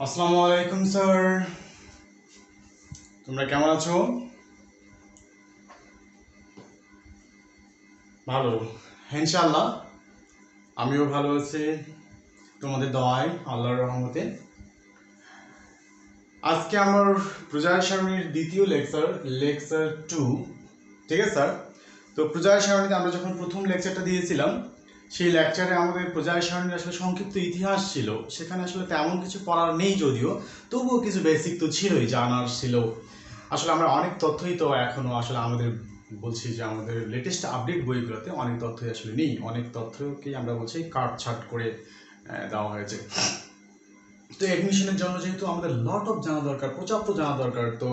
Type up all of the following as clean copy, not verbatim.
আসসালামু আলাইকুম স্যার, তোমরা কেমন আছো? ভালো, ইনশাআল্লাহ আমিও ভালো আছি তোমাদের দোয়ায়, আল্লাহর রহমতে। আজকে আমার প্রজা সারণীর দ্বিতীয় লেকচার 2। ঠিক আছে স্যার। তো প্রজা সারণীতে আমরা যখন প্রথম লেকচারটা দিয়েছিলাম, সেই লেকচারে আমাদের প্রজা সারণীর আসলে সংক্ষিপ্ত ইতিহাস ছিল। সেখানে আসলে তেমন কিছু পড়ার নেই যদিও, তবুও কিছু বেসিক তো ছিলই, জানার ছিল। আসলে আমরা অনেক তথ্যই তো এখনো আসলে আমাদের বলছি যে আমাদের লেটেস্ট আপডেট বইগুলোতে অনেক তথ্যই আসলে নেই। অনেক তথ্যকেই আমরা বলছি কাটছাট করে দেওয়া হয়েছে। তো অ্যাডমিশনের জন্য যেহেতু আমাদের লট অফ জানা দরকার, পর্যাপ্ত জানা দরকার, তো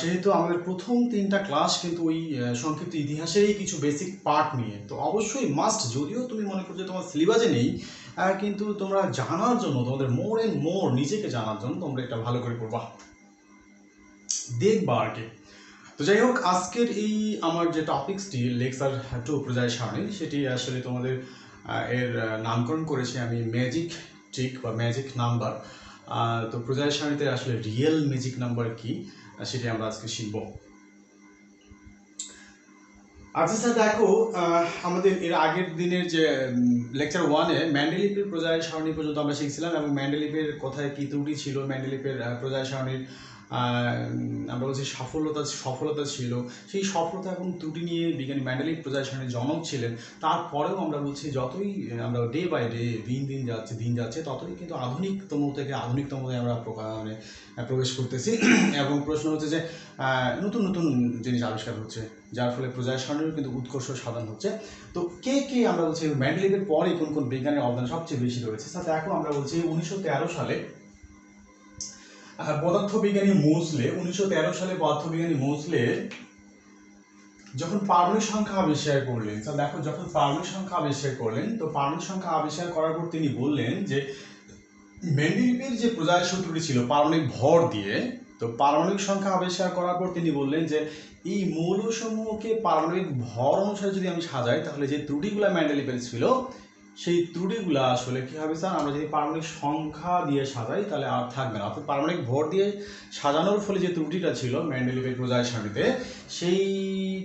সেহেতু আমাদের প্রথম 3টা ক্লাস কিন্তু ওই সংক্ষিপ্ত ইতিহাসেরই কিছু বেসিক পার্ট নিয়ে। তো অবশ্যই মাস্ট, যদিও তুমি মনে করছো তোমার সিলেবাসে নেই, কিন্তু তোমরা জানার জন্য, তোমাদের মোর অ্যান্ড মোর নিজেকে জানার জন্য তোমরা এটা ভালো করে করবা, দেখবা আর কি। তো যাই হোক, আজকের এই আমার যে টপিক্সটি লেকচার 2 প্রজা সারণী, সেটি আসলে তোমাদের এর নামকরণ করেছি আমি ম্যাজিক ট্রিক বা ম্যাজিক নাম্বার। তো প্রজা সারণীতে আসলে রিয়েল ম্যাজিক নাম্বার কি, সেটি আমরা আজকে শিখব। আচ্ছা স্যার, দেখো আমাদের এর আগের দিনের যে লেকচার 1-এ ম্যান্ডেলিপের প্রজা সারণী পর্যন্ত আমরা শিখছিলাম, এবং ম্যান্ডেলিপের কোথায় কী ত্রুটি ছিল, ম্যান্ডেলিপের প্রজা সারণীর আমরা বলছি সফলতা ছিল, সেই সফলতা এবং ত্রুটি নিয়ে বিজ্ঞানী ম্যান্ডেলিপ প্রজা সারণীর জনক ছিলেন। তারপরেও আমরা বলছি যতই আমরা ডে বাই ডে দিন যাচ্ছে ততই কিন্তু আধুনিকতম থেকে আমরা মানে প্রবেশ করতেছি। এবং প্রশ্ন হচ্ছে যে নতুন নতুন জিনিস আবিষ্কার হচ্ছে, যার ফলে প্রজা সারণীর কিন্তু উৎকর্ষ সাধন হচ্ছে। তো কে আমরা বলছি ম্যান্ডেলিপের পরে কোন কোন বিজ্ঞানের অবদান সবচেয়ে বেশি রয়েছে। সাথে এখন আমরা বলছি 1913 সালে পদার্থবিজ্ঞানী মোজলে যখন পারমাণবিক সংখ্যা আবিষ্কার করলেন। দেখো, যখন পারমাণবিক সংখ্যা আবিষ্কার করলেন, তো পারমাণবিক সংখ্যা আবিষ্কার করার পর তিনি বললেন যে মেন্ডেলিপের যে প্রজায় সূত্রটি ছিল পারমাণবিক ভর দিয়ে, তো পারমাণবিক সংখ্যা আবিষ্কার করার পর তিনি বললেন যে এই মৌলসমূহকে পারমাণবিক ভর অনুসারে যদি আমি সাজাই, তাহলে যে ত্রুটিগুলো মেন্ডেলিপের ছিল, সেই ত্রুটিগুলো আসলে কি হবে স্যার, আমরা যদি পারমাণবিক সংখ্যা দিয়ে সাজাই তাহলে আর থাকবে না। অর্থাৎ পারমাণবিক ভর দিয়ে সাজানোর ফলে যে ত্রুটিটা ছিল মেন্ডেলিপের প্রজা সারণীতে, সেই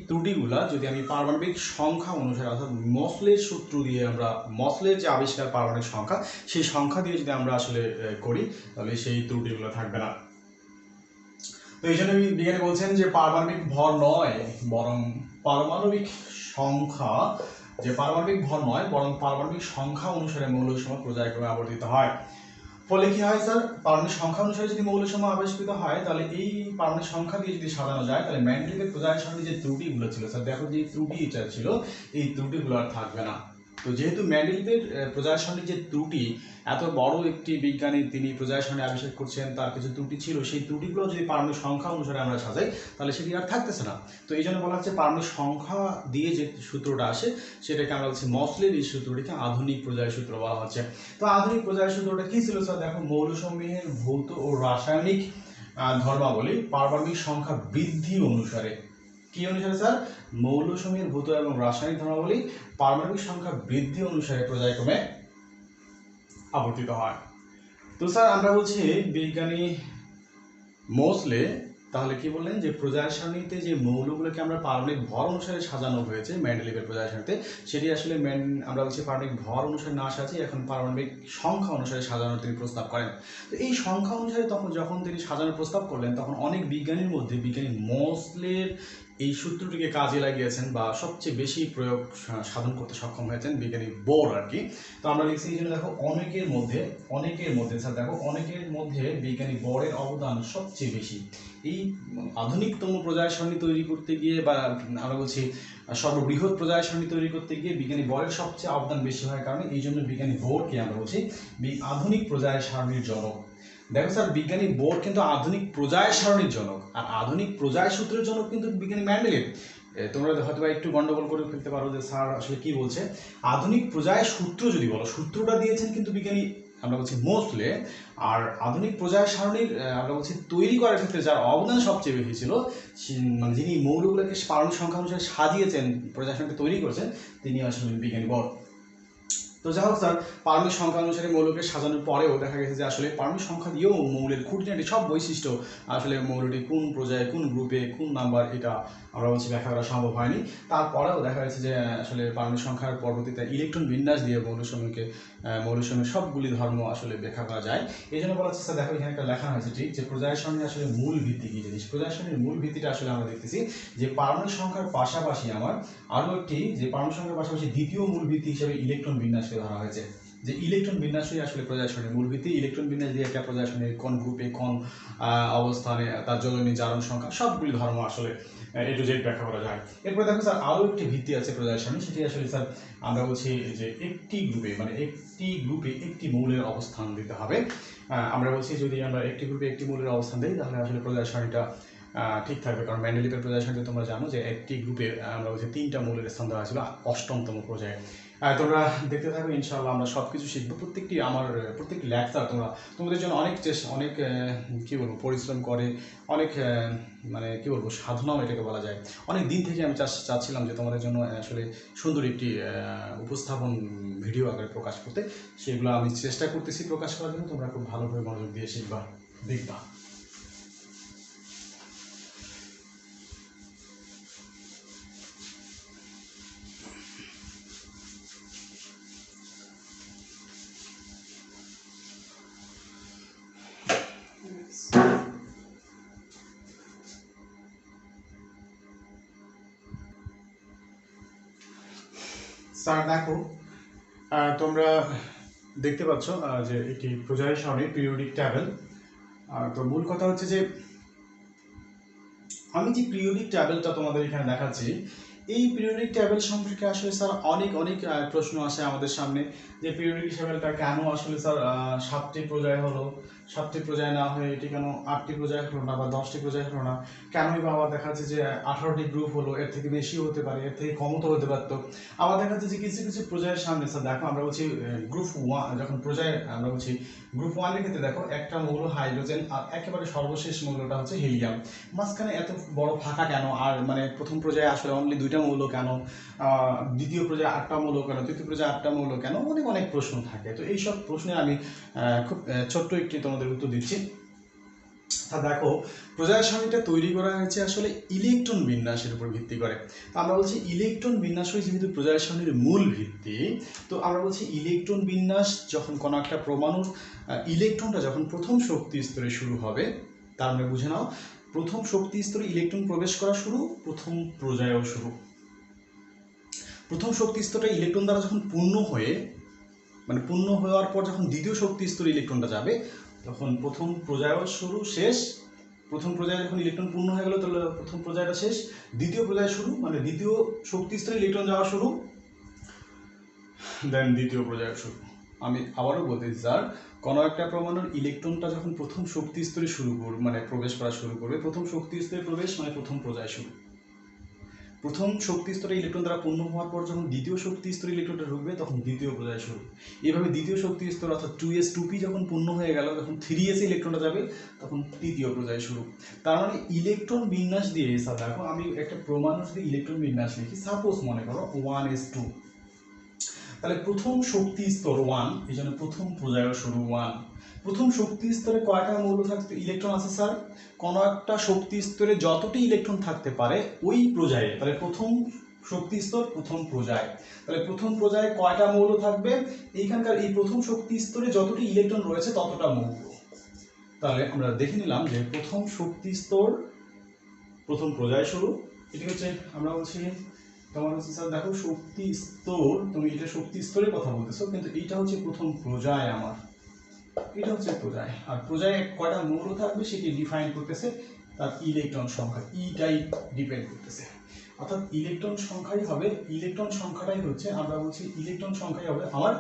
ত্রুটিগুলা যদি আমি পারমাণবিক সংখ্যা অনুসারে, অর্থাৎ মসলের সূত্র দিয়ে, আমরা মসলের যে আবিষ্কার পারমাণবিক সংখ্যা, সেই সংখ্যা দিয়ে যদি আমরা আসলে করি, তাহলে সেই ত্রুটিগুলো থাকবে না। তো এই জন্য বিজ্ঞানী বলছেন যে পারমাণবিক ভর নয় বরং পারমাণবিক সংখ্যা, যে পারমাণবিক ভর নয় বরং পারমাণবিক সংখ্যা অনুসারে মৌলসমূহ পর্যায়ক্রমে আবর্তিত হয়। ফলে কি হয় স্যার, পারমাণবিক সংখ্যা অনুসারে যদি মৌলসমূহ আবিষ্কৃত হয়, তাহলে এই পারমাণবিক সংখ্যা দিয়ে যদি সাজানো যায়, তাহলে মেন্ডেলিপের প্রজা সারণীর যে ত্রুটিগুলো ছিল স্যার, দেখো যে ত্রুটিটা ছিল, এই ত্রুটিগুলো আর থাকবে না। তো যেহেতু মেন্ডেলিপের প্রজা সারণীর যে ত্রুটি, এত বড় একটি বিজ্ঞানী তিনি প্রজা সারণী আবিষ্কার করছেন, তার কিছু ত্রুটি ছিল, সেই ত্রুটিগুলো যদি পারমাণবিক সংখ্যা অনুসারে আমরা সাজাই, তাহলে সেটি আর থাকতেছে না। তো এই জন্য বলা হচ্ছে পারমাণবিক সংখ্যা দিয়ে যে সূত্রটা আসে, সেটাকে আমরা বলছি মসলের এই সূত্রটিকে আধুনিক প্রজা সূত্র বলা হচ্ছে। তো আধুনিক প্রজা সূত্রটা কি ছিল স্যার, দেখো মৌলসমূহের ভৌত ও রাসায়নিক ধর্মাবলী পারমাণবিক সংখ্যা বৃদ্ধি অনুসারে, কি অনুসারে স্যার, মৌলসমূহের ভৌত এবং রাসায়নিক ধর্মাবলী পারমাণবিক সংখ্যা বৃদ্ধি অনুসারে পর্যায়ক্রমে আবর্তিত হয়। তো স্যার আমরা বলছি বিজ্ঞানী মোসলে তাহলে কি বললেন যে প্রজা সারণীতে যে মৌলগুলোকে আমরা পারমাণবিক ভর অনুসারে সাজানো হয়েছে মেন্ডেলিপের প্রজা সারণীতে, সেটি আসলে আমরা বলছি পারমাণবিক ভর অনুসারে না সাজিয়ে এখন পারমাণবিক সংখ্যা অনুসারে সাজানোর তিনি প্রস্তাব করেন। তো এই সংখ্যা অনুসারে যখন তিনি সাজানোর প্রস্তাব করলেন, তখন অনেক বিজ্ঞানীর মধ্যে বিজ্ঞানী মোসলের এই সূত্রটিকে কাজে লাগিয়েছেন বা সবচেয়ে বেশি প্রয়োগ সাধন করতে সক্ষম হয়েছেন বিজ্ঞানী বোর আর কি। তো আমরা লিখছি এই জন্য দেখো অনেকের মধ্যে স্যার, দেখো অনেকের মধ্যে বিজ্ঞানী বোরের অবদান সবচেয়ে বেশি। এই আধুনিকতম প্রজা সারণী তৈরি করতে গিয়ে, বা আমরা বলছি সর্ববৃহৎ প্রজা সারণী তৈরি করতে গিয়ে বিজ্ঞানী বোরের সবচেয়ে অবদান বেশি হয়, কারণে এই জন্য বিজ্ঞানী বোরকে আমরা বলছি আধুনিক প্রজা সারণীর জনক। দেখো স্যার, বিজ্ঞানী বোর কিন্তু আধুনিক প্রজা সারণীর জনক, আর আধুনিক প্রজা সূত্রের জনক কিন্তু বিজ্ঞানী মেন্ডেলিপ। তোমরা হয়তো একটু গন্ডগোল করে ফেলতে পারো যে স্যার আসলে কি বলছে। আধুনিক প্রজায় সূত্র যদি বলো, সূত্রটা দিয়েছেন কিন্তু বিজ্ঞানী আমরা বলছি মোসলে। আর আধুনিক প্রজা সারণীর আমরা বলছি তৈরি করার ক্ষেত্রে যার অবদান সবচেয়ে বেশি ছিল, মানে যিনি মৌলগুলোকে পারমাণবিক সংখ্যা অনুসারে সাজিয়েছেন, প্রজা সারণীকে তৈরি করেছেন, তিনি আসলে বিজ্ঞানী বোর। তো যাই হোক স্যার, পারমাণবিক সংখ্যা অনুসারে মৌলকে সাজানোর পরেও দেখা গেছে যে আসলে পারমাণবিক সংখ্যা দিয়েও মৌলের খুঁটিনাটি সব বৈশিষ্ট্য আসলে মৌলটি কোন পর্যায়ে, কোন গ্রুপে, কোন নাম্বার, এটা আমরা বলছি ব্যাখ্যা করা সম্ভব হয়নি। তারপরেও দেখা গেছে যে আসলে পারমাণবিক সংখ্যার পরবর্তীতে ইলেকট্রন বিন্যাস দিয়ে মৌলসমূহের সবগুলি ধর্ম আসলে ব্যাখ্যা করা যায়। এই জন্য বলা হচ্ছে স্যার, দেখো এখানে একটা লেখা হয়েছে ঠিক যে প্রজায় সারণীর আসলে মূল ভিত্তি কি জিনিস। প্রজায় সারণীর মূল ভিত্তিটা আসলে আমরা দেখতেছি যে পারমাণবিক সংখ্যার পাশাপাশি আমার আরও একটি, যে পারমাণবিক সংখ্যার পাশাপাশি দ্বিতীয় মূল ভিত্তি হিসেবে ইলেকট্রন বিন্যাসকে ধরা হয়েছে। যে ইলেকট্রন বিন্যাসই আসলে প্রজায় সারণীর মূল ভিত্তি। ইলেকট্রন বিন্যাস দিয়ে একটা প্রজায় সারণীর কোন গ্রুপে, কোন অবস্থানে, তার জ্বলনী জারণ সংখ্যা, সবগুলি ধর্ম আসলে এ টু জেড ব্যাখ্যা করা যায়। এরপরে দেখো স্যার, আরও একটি ভিত্তি আছে প্রজায় সারণী, সেটি আসলে স্যার আমরা বলছি যে একটি গ্রুপে একটি মৌলের অবস্থান দিতে হবে। আমরা বলছি যদি আমরা একটি গ্রুপে একটি মৌলের অবস্থান দিই তাহলে আসলে প্রজায় সারণীটা ঠিক থাকবে। কারণ মেন্ডেলিভের প্রজায় সারণীতে তোমরা জানো যে একটি গ্রুপে আমরা বলছি 3টা মৌলের স্থান দেওয়া হয়েছিল 8তম পর্যায়ে। তোমরা দেখতে থাকো, ইনশাআল্লাহ আমরা সব কিছু শিখবো। প্রত্যেকটি লেকচার তোমাদের জন্য অনেক কী বলবো পরিশ্রম করে, অনেক মানে কী বলবো সাধনাও এটাকে বলা যায়। অনেক দিন থেকে আমি চাচ্ছিলাম যে তোমাদের জন্য আসলে সুন্দর একটি উপস্থাপন ভিডিও আকারে প্রকাশ করতে। সেগুলো আমি চেষ্টা করতেছি প্রকাশ করার জন্য। তোমরা খুব ভালোভাবে মনোযোগ দিয়ে শিখবা, দেখবা। স্যার দেখো, তোমরা দেখতে পাচ্ছ যে এটি প্রজায় সারণীর পিরিয়ডিক টেবিল। তো মূল কথা হচ্ছে যে আমি যে পিরিয়ডিক টেবিলটা তোমাদের এখানে দেখাচ্ছি, এই পিরিয়ডিক টেবিল সম্পর্কে আসলে স্যার অনেক প্রশ্ন আসে আমাদের সামনে। যে পিরিয়ডিক টেবিলটা কেন আসলে স্যার 7টি প্রজায় হলো, 7টি প্রজায় না হয়ে এটি কেন 8টি প্রজায় হলো না, বা 10টি প্রজায় হলো না, কেনই বা আবার দেখা যাচ্ছে যে 18টি গ্রুপ হলো, এর থেকে বেশিও হতে পারে, এর থেকে কমও তো হতে পারতো। আবার দেখা যাচ্ছে যে কিছু প্রজায়ের সামনে স্যার দেখো, আমরা বলছি গ্রুপ 1, যখন প্রজায় আমরা বলছি গ্রুপ 1 এর ক্ষেত্রে দেখো একটা মৌল হাইড্রোজেন আর একেবারে সর্বশেষ মৌলটা হচ্ছে হিলিয়াম। মাঝখানে এত বড় ফাঁকা কেন? আর মানে প্রথম পর্যায়ে আসলে অনলি 2টা মৌল কেন, দ্বিতীয় পর্যায়ে 8টা মৌল কেন, তৃতীয় পর্যায়ে 8টা মৌল কেন, অনেক প্রশ্ন থাকে। তো এইসব প্রশ্নের আমি খুব ছোট্ট একটি তোমাদের উত্তর দিচ্ছি। তা দেখো, প্রজায় সারণীটা তৈরি করা হয়েছে আসলে ইলেকট্রন বিন্যাসের উপর ভিত্তি করে। তো আমরা বলছি ইলেকট্রন বিন্যাসই যেহেতু প্রজায় সারণীর মূল ভিত্তি, তো আমরা বলছি ইলেকট্রন বিন্যাস যখন কোনো একটা পরমাণুর ইলেকট্রনটা যখন প্রথম শক্তি স্তরে শুরু হবে, তার মানে বুঝে নাও প্রথম শক্তি স্তরে ইলেকট্রন প্রবেশ করা শুরু, প্রথম প্রজায়ও শুরু। প্রথম শক্তি স্তরটা ইলেকট্রন দ্বারা যখন পূর্ণ হওয়ার পর যখন দ্বিতীয় শক্তি স্তরে ইলেকট্রনটা যাবে, তখন প্রথম প্রজায়ও শুরু, শেষ। প্রথম পর্যায়ে যখন ইলেকট্রন পূর্ণ হয়ে গেল তাহলে প্রথম পর্যায়টা শেষ, দ্বিতীয় পর্যায়ে শুরু, মানে দ্বিতীয় শক্তি স্তরে ইলেকট্রন যাওয়া শুরু, দেন দ্বিতীয় পর্যায়ে শুরু। আমি আবারও বলতেছি স্যার, কোনো একটা পরমাণুর ইলেকট্রনটা যখন প্রথম শক্তি স্তরে প্রবেশ করা শুরু করবে, প্রথম শক্তি স্তরে প্রবেশ মানে প্রথম পর্যায় শুরু। প্রথম শক্তি স্তরে ইলেকট্রন দ্বারা পূর্ণ হওয়ার পর যখন দ্বিতীয় শক্তি স্তরে ইলেকট্রনটা ঢুকবে, তখন দ্বিতীয় পর্যায় শুরু। এইভাবে দ্বিতীয় শক্তি স্তর অর্থাৎ 2s 2p যখন পূর্ণ হয়ে গেল, তখন 3s ইলেকট্রনটা যাবে, তখন তৃতীয় পর্যায় শুরু। তার মানে ইলেকট্রন বিন্যাস দিয়ে স্যার দেখো, আমি একটা পরমাণুর যদি ইলেকট্রন বিন্যাস লিখি, সাপোজ মনে করো 1s2, তাহলে প্রথম শক্তি স্তর 1, এই জন্য প্রথম পর্যায় শুরু 1। প্রথম শক্তি স্তরে কয়টা মৌল থাকতে ইলেকট্রন আছে স্যার? কোনো একটা শক্তি স্তরে যতটি ইলেকট্রন থাকতে পারে ওই পর্যায়ে, তাহলে প্রথম শক্তি স্তর প্রথম পর্যায়, তাহলে প্রথম পর্যায়ে কয়টা মৌল থাকবে? এইখানকার এই প্রথম শক্তি স্তরে যতটি ইলেকট্রন রয়েছে ততটা মৌল। তাহলে আমরা দেখে নিলাম যে প্রথম শক্তি স্তর প্রথম পর্যায় শুরু, এটি হচ্ছে আমরা বলছি তোমার হচ্ছে স্যার দেখো শক্তি স্তর, তুমি এটা শক্তি স্তরের কথা বলতেছো, কিন্তু এইটা হচ্ছে প্রথম পর্যায় আমার, এটা হচ্ছে পর্যায়। আর পর্যায়ে কয়টা মৌল থাকবে সেটি ডিফাইন করতেছে তার ইলেকট্রন সংখ্যা, ইটাই ডিপেন্ড করতেছে। অর্থাৎ ইলেকট্রন সংখ্যাটাই হচ্ছে আমরা বলছি ইলেকট্রন সংখ্যাই হবে আমার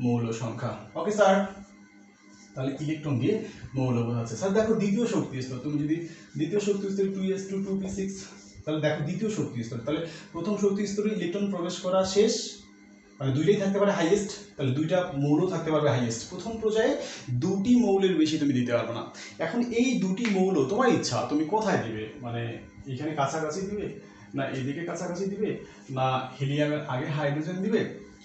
মৌল সংখ্যা। ওকে স্যার, তাহলে ইলেকট্রন দিয়ে মৌল বোঝাচ্ছে। স্যার দেখো দ্বিতীয় শক্তি স্তর, তুমি যদি দ্বিতীয় শক্তি স্তর 2s2 2p6, তাহলে দেখো দ্বিতীয় শক্তি স্তর, তাহলে প্রথম শক্তি স্তরে ইলেকট্রন প্রবেশ করা শেষ, মানে দুইটাই থাকতে পারে হাইয়েস্ট, তাহলে দুইটা মৌল থাকতে পারবে হাইয়েস্ট। প্রথম পর্যায়ে দুটি মৌলের বেশি তুমি দিতে পারবে না। এখন এই দুটি মৌল তোমার ইচ্ছা, তুমি কোথায় দিবে, মানে এখানে কাছাকাছি দিবে, না এদিকে কাছাকাছি দিবে, না হিলিয়ামের আগে হাইড্রোজেন দিবে,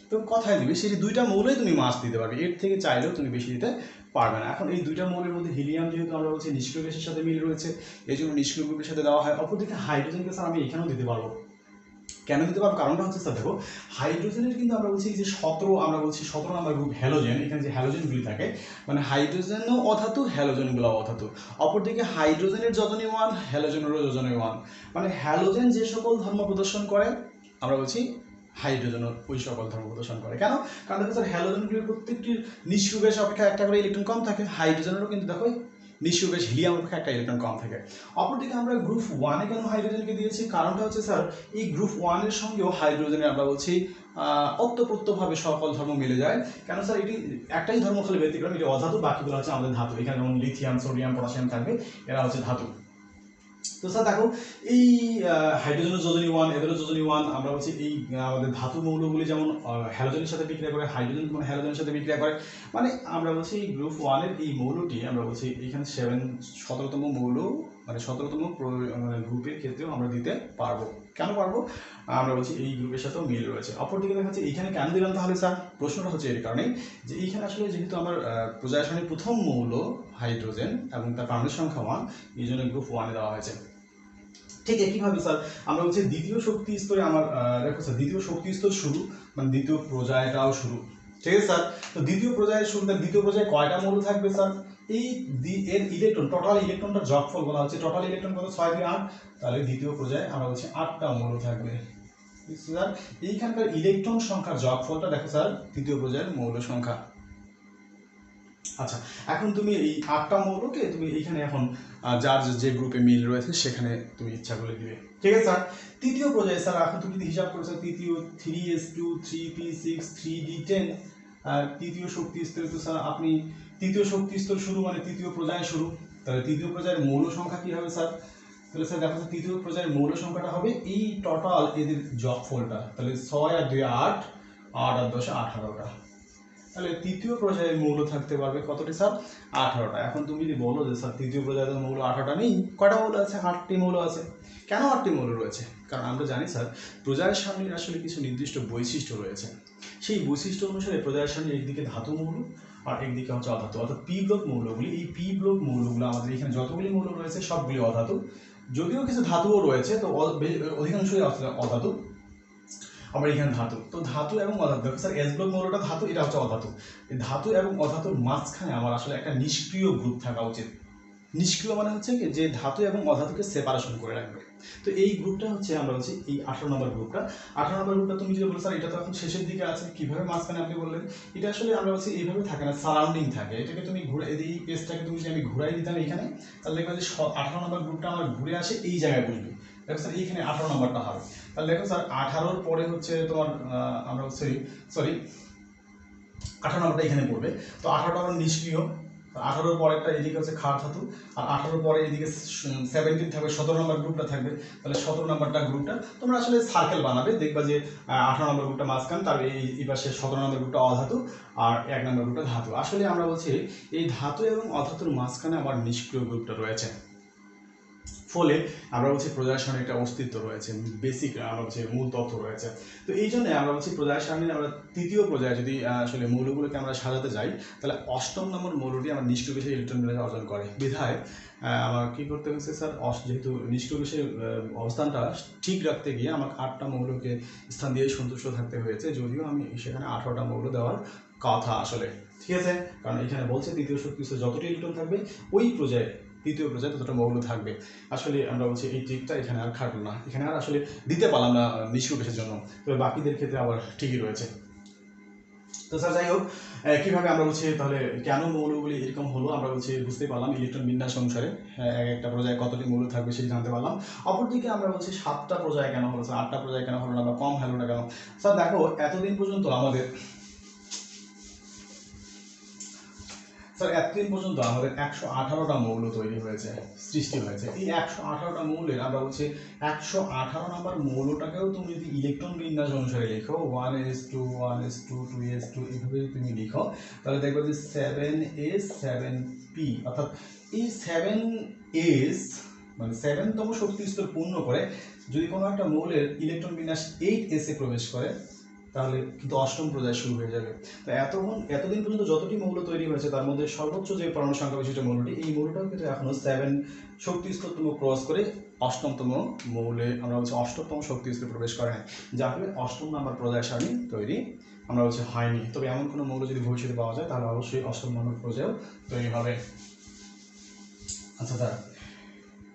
তো কথায় দিবে সেই দুইটা মৌলই তুমি মাস দিতে পারবে, এর থেকে চাইলেও তুমি বেশি দিতে পারবে না। এখন এই দুইটা মৌলের মধ্যে হিলিয়াম যেহেতু আমরা বলছি নিষ্ক্রিয় গ্যাসের সাথে মিল রয়েছে, এই জন্য নিষ্ক্রিয় গ্রুপের সাথে দেওয়া হয়। অপরদিকে হাইড্রোজেনকে স্যার আমি এখানেও দিতে পারবো। কেন দিতে পারবো? কারণটা হচ্ছে স্যার দেখো, হাইড্রোজেনের কিন্তু আমরা বলছি যে 17 নাম্বার গ্রুপ হ্যালোজেন, এখানে যে হ্যালোজেনগুলি থাকে মানে হাইড্রোজেনও অধাতু, হ্যালোজেনগুলো অধাতু। অপরদিকে হাইড্রোজেনের যোজনী 1, হ্যালোজেনেরও যোজনী 1, মানে হ্যালোজেন যে সকল ধর্ম প্রদর্শন করে আমরা বলছি হাইড্রোজেনও ওই সকল ধর্ম প্রদর্শন করে। কেন? কারণ দেখো স্যার হ্যালোজেনগুলির প্রত্যেকটির নিষ্ক্রিয় গ্যাস অপেক্ষা একটা করে ইলেকট্রন কম থাকে, হাইড্রোজেনেরও কিন্তু দেখো নিষ্ক্রিয় গ্যাস হিলিয়াম অপেক্ষা একটা ইলেকট্রন কম থাকে। অপরদিকে আমরা গ্রুপ 1 এ কেন হাইড্রোজেনকে দিয়েছি? কারণটা হচ্ছে স্যার এই গ্রুপ 1 এর সঙ্গেও হাইড্রোজেনের আমরা বলছি অত্যপ্রত্যভাবে সকল ধর্ম মিলে যায়। কেন স্যার? এটি একটাই ধর্ম খালি ব্যতিক্রম, এটি অধাতু, বাকিগুলো হচ্ছে আমাদের ধাতু। এখানে যেমন লিথিয়াম, সোডিয়াম, পটাশিয়াম থাকবে, এরা হচ্ছে ধাতু। তো স্যার দেখো এই হাইড্রোজেনের যোজনী 1, এদেরও যোজনী 1, আমরা বলছি এই আমাদের ধাতু মৌলগুলি যেমন হ্যালোজেনের সাথে বিক্রিয়া করে, হাইড্রোজেন যেমন হ্যালোজেনের সাথে বিক্রিয়া করে, মানে আমরা বলছি এই গ্রুপ 1 এর এই মৌলটি আমরা বলছি এখানে 17তম মৌল মানে 17তম মানে গ্রুপের ক্ষেত্রেও আমরা দিতে পারবো। কেন পারবো? আমরা বলছি এই গ্রুপের সাথেও মিল রয়েছে। অপরদিকে দেখা যাচ্ছে এইখানে কেন দিলাম তাহলে স্যার? প্রশ্নটা হচ্ছে এর কারণেই যে এইখানে আসলে যেহেতু আমার পর্যায় সারণীর প্রথম মৌল হাইড্রোজেন এবং তার পারমাণবিক সংখ্যা 1, এই জন্য গ্রুপ 1 এ দেওয়া হয়েছে। ঠিক একইভাবে স্যার আমরা বলছি দ্বিতীয় শক্তি স্তরে আমার দেখো স্যার দ্বিতীয় শক্তি স্তর শুরু, মানে দ্বিতীয় পর্যায়টাও শুরু। ঠিক আছে স্যার? তো দ্বিতীয় পর্যায়ের শুরুতে দ্বিতীয় পর্যায়ে কয়টা মৌল থাকবে স্যার? এই এর ইলেকট্রন, টোটাল ইলেকট্রনটার যোগফল বলা হচ্ছে। টোটাল ইলেকট্রন কত? 6 থেকে 8, তাহলে দ্বিতীয় পর্যায়ে আমরা বলছি 8টা মৌল থাকবে। স্যার এইখানকার ইলেকট্রন সংখ্যার যোগফলটা দেখো স্যার তৃতীয় পর্যায়ের মৌল সংখ্যা। আচ্ছা, এখন তুমি এই 8টা মৌলকে তুমি এইখানে এখন যার যে গ্রুপে মিল রয়েছে সেখানে তুমি ইচ্ছা করে দিবে। ঠিক আছে স্যার? তৃতীয় পর্যায়ে স্যার এখন তুমি যদি হিসাব করছো তৃতীয় 3s2 3p6 3d10, আর তৃতীয় শক্তি স্তরে তো স্যার আপনি তৃতীয় শক্তি স্তর শুরু মানে তৃতীয় পর্যায়ে শুরু, তাহলে তৃতীয় পর্যায়ের মৌল সংখ্যা কি হবে স্যার? তাহলে স্যার দেখো তৃতীয় পর্যায়ের মৌল সংখ্যাটা হবে এই টোটাল এদের যোগফলটা, তাহলে 6 আর 2 8, 8 আর 10 18টা। তাহলে তৃতীয় পর্যায়ে মৌল থাকতে পারবে কতটি স্যার? 18টা। এখন তুমি যদি বলো যে স্যার তৃতীয় পর্যায়ে মৌল 18টা নেই, কয়টা মৌল আছে? 8টি মৌল আছে। কেন 8টি মৌল রয়েছে? কারণ আমরা জানি স্যার পর্যায় সারণীর আসলে কিছু নির্দিষ্ট বৈশিষ্ট্য রয়েছে। সেই বৈশিষ্ট্য অনুসারে পর্যায় সারণীর একদিকে ধাতু মৌল আর একদিকে হচ্ছে অধাতু, অর্থাৎ পি ব্লক মৌলগুলি। এই পি ব্লক মৌলগুলো আমাদের এখানে যতগুলি মৌল রয়েছে সবগুলি অধাতু, যদিও কিছু ধাতুও রয়েছে, তো অধিকাংশই অধাতু। আবার এখানে ধাতু, তো ধাতু এবং অধাতু দেখো স্যার এস ব্লক মৌলটা ধাতু, এটা হচ্ছে অধাতু। এই ধাতু এবং অধাতুর মাঝখানে আমার আসলে একটা নিষ্ক্রিয় গ্রুপ থাকা উচিত। নিষ্ক্রিয় মানে হচ্ছে কি যে ধাতু এবং অধাতুকে সেপারেশন করে রাখবে। তো এই গ্রুপটা হচ্ছে আমরা বলছি এই 18 নম্বর গ্রুপটা। 18 নম্বর গ্রুপটা তুমি যদি বলো স্যার এটা তো এখন শেষের দিকে আছে, কিভাবে মাঝখানে আপনি বললেন? এটা আসলে আমরা বলছি এইভাবে থাকে না, সারাউন্ডিং থাকে। এটাকে তুমি ঘুরে এই পেজটাকে তুমি যদি আমি ঘুরাই দিতাম এখানে, তাহলে দেখবে যে 18 নম্বর গ্রুপটা আমার ঘুরে আসে এই জায়গায় বসবে। দেখো স্যার এইখানে 18 নম্বরটা হবে। তাহলে দেখো স্যার 18-র পরে হচ্ছে তোমার আমরা সরি 18 নম্বরটা এখানে পড়বে। তো 18টা হলো নিষ্ক্রিয়, 18-র পরেরটা এদিকে হচ্ছে ক্ষার ধাতু, আর 18-র পরে এদিকে 17 থাকবে, 17 নম্বর গ্রুপটা থাকবে। তাহলে 17 নম্বরটা গ্রুপটা তোমরা আসলে সার্কেল বানাবে, দেখবা যে 18 নম্বর গ্রুপটা মাঝখান, তার এই পাশে 17 নম্বর গ্রুপটা অধাতু আর 1 নম্বর গ্রুপটা ধাতু। আসলে আমরা বলছি এই ধাতু এবং অধাতুর মাঝখানে আবার নিষ্ক্রিয় গ্রুপটা রয়েছে। ফলে আমরা বলছি পর্যায় সারণীর একটা অস্তিত্ব রয়েছে, বেসিক আমরা বলছি মূল তথ্য রয়েছে। তো এই জন্য আমরা বলছি পর্যায় সারণীর আমরা তৃতীয় পর্যায়ে যদি আসলে মৌলগুলোকে আমরা সাজাতে যাই, তাহলে 8ম নম্বর মৌলটি আমার নিষ্ক্রিয় গ্যাসের ইলেকট্রন বিন্যাস অর্জন করে। বিধায় আমার কী করতে হচ্ছে স্যার, যেহেতু নিষ্ক্রিয় গ্যাসের অবস্থানটা ঠিক রাখতে গিয়ে আমাকে 8টা মৌলকে স্থান দিয়ে সন্তুষ্ট থাকতে হয়েছে, যদিও আমি সেখানে 18টা মৌল দেওয়ার কথা আসলে। ঠিক আছে? কারণ এখানে বলছে তৃতীয় শক্তি যতটি ইলেকট্রন থাকবে ওই পর্যায়ে তৃতীয় পর্যায়ে ততটা মৌল থাকবে। আসলে আমরা বলছি এই ট্রিকটা এখানে আর খাটলো না, এখানে আর আসলে দিতে পারলাম না নিষ্ক্রিয় গ্যাসের জন্য, তবে বাকিদের ক্ষেত্রে আবার ঠিকই রয়েছে। তো স্যার যাই হোক, কীভাবে আমরা বলছি তাহলে কেন মৌলগুলি এরকম হলো আমরা বলছি বুঝতে পারলাম ইলেকট্রন বিন্যাস অনুসারে একটা পর্যায়ে কতটি মৌল থাকবে সেটি জানতে পারলাম। অপরদিকে আমরা বলছি 7টা পর্যায়ে কেন হলো স্যার, 8টা পর্যায়ে কেন হলো না বা কম হলো না কেন? স্যার দেখো এতদিন পর্যন্ত আমাদের স্যার এতদিন পর্যন্ত আমাদের 118টা মৌল তৈরি হয়েছে, সৃষ্টি হয়েছে। এই 118টা মৌলের আমরা বলছি 118 নম্বর মৌলটাকেও তুমি যদি ইলেকট্রন বিন্যাস অনুসারে লিখো 1s2 1s2 2s2 এইভাবে তুমি লিখো, তাহলে দেখবে যে 7s 7p, অর্থাৎ এই 7s মানে 7তম শক্তি স্তর পূর্ণ করে যদি কোনো একটা মৌলের ইলেকট্রন বিন্যাস 8s এ প্রবেশ করে, তাহলে কিন্তু অষ্টম পর্যায় শুরু হয়ে যাবে। তো এতদিন পর্যন্ত যতটি মৌল তৈরি হয়েছে তার মধ্যে সর্বোচ্চ যে পারমাণবিক সংখ্যা বিশিষ্ট মৌলটি, এই মৌলটাও কিন্তু এখনো 7 শক্তি স্তরতম ক্রস করে অষ্টমতম মৌলে আমরা বলছি অষ্টমতম শক্তি স্তরে প্রবেশ করে নাই, যার ফলে অষ্টম নাম্বার পর্যায় সারণী তৈরি আমরা বলছি হয়নি। তবে এমন কোনো মৌল যদি ভবিষ্যতে পাওয়া যায় তাহলে অবশ্যই অষ্টম নম্বর পর্যায়েও তৈরি হবে। আচ্ছা স্যার,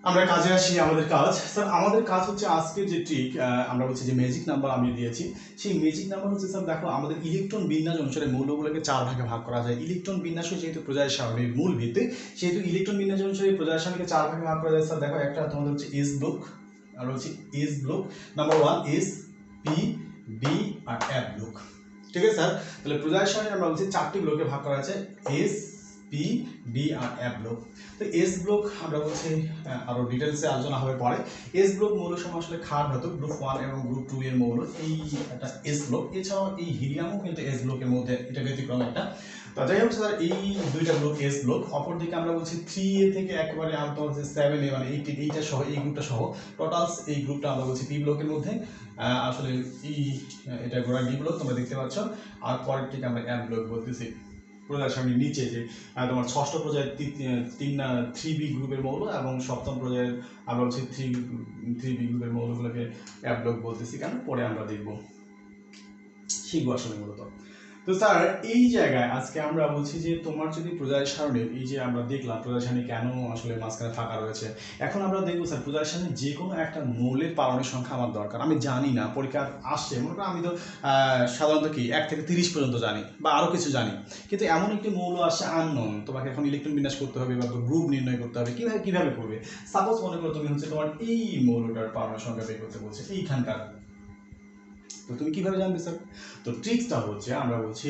আমরা কাজে আসি। আমাদের কাজ স্যার, আমাদের কাজ হচ্ছে আজকে যে ট্রিক আমরা বলছি যে ম্যাজিক নাম্বার আমি দিয়েছি, সেই ম্যাজিক নাম্বার হচ্ছে স্যার দেখো আমাদের ইলেকট্রন বিন্যাস অনুসারে মৌলগুলোকে 4 ভাগে ভাগ করা যায়। ইলেকট্রন বিন্যাস যেহেতু প্রজায় সারণীর মূল ভিত্তি, সেহেতু ইলেকট্রন বিন্যাস অনুসারে প্রজায় সারণীকে 4 ভাগে ভাগ করা যায়। স্যার দেখো, একটা তোমাদের হচ্ছে এস ব্লক, আর হচ্ছে S block number 1, S, P, D আর এফ ব্লক। ঠিক আছে স্যার, তাহলে প্রজায় সারণী আমরা বলছি 4টি ব্লকে ভাগ করা আছে, এস, পি, ডি আর এফ ব্লক। তো এস ব্লক আমরা বলছি আরো ডিটেলসে আলোচনা হবে পরে। এস ব্লক মৌল সমূহ আসলে ক্ষার ধাতু গ্রুপ 1 এবং গ্রুপ 2 এর মৌল, এই একটা এস ব্লক। এছাড়াও এই হিলিয়ামও কিন্তু এস ব্লকের মধ্যে, এটা ব্যতিক্রম একটা। তো যাই হোক স্যার, এই দুইটা ব্লক এস ব্লক। অপরদিকে আমরা বলছি 3A থেকে একেবারে আনতে হচ্ছে 7A মানে এইটা সহ, এই গ্রুপটা সহ টোটাল এই গ্রুপটা আমরা বলছি পি ব্লকের মধ্যে। আসলে এটা গোড়া ডি ব্লক তোমরা দেখতে পাচ্ছ, আর পরেরটিকে আমরা এম ব্লক বলতেছি। প্রজার সামনে নিচে যে তোমার ষষ্ঠ পর্যায়ের 3B গ্রুপের মৌল এবং সপ্তম পর্যায়ের আমরা হচ্ছে 3B গ্রুপের মৌলগুলোকে এফ ব্লক বলতেছি কেন, পরে আমরা দেখব, শিখবো আসলে মূলত। তো স্যার, এই জায়গায় আজকে আমরা বলছি যে তোমার যদি প্রজায় সারণীর, এই যে আমরা দেখলাম প্রজায় সারণী কেন আসলে মাঝখানে ফাঁকা রয়েছে, এখন আমরা দেখবো স্যার প্রজায় সারণীর যে কোনো একটা মৌলের পারমাণবিক সংখ্যা আমার দরকার। আমি জানি না, পরীক্ষা আসছে মনে করো আমি তো সাধারণত কি 1 থেকে 30 পর্যন্ত জানি বা আরও কিছু জানি, কিন্তু এমন একটি মৌল আসছে আননোন, তোমাকে এখন ইলেকট্রন বিন্যাস করতে হবে বা গ্রুপ নির্ণয় করতে হবে। কিভাবে করবে? সাপোজ মনে করো তুমি হচ্ছে তোমার এই মৌলটার পারমাণবিক সংখ্যা বের করতে বলছে এইখানকার, তো তুমি কিভাবে জানবে স্যার? তো ট্রিক্সটা হচ্ছে আমরা বলছি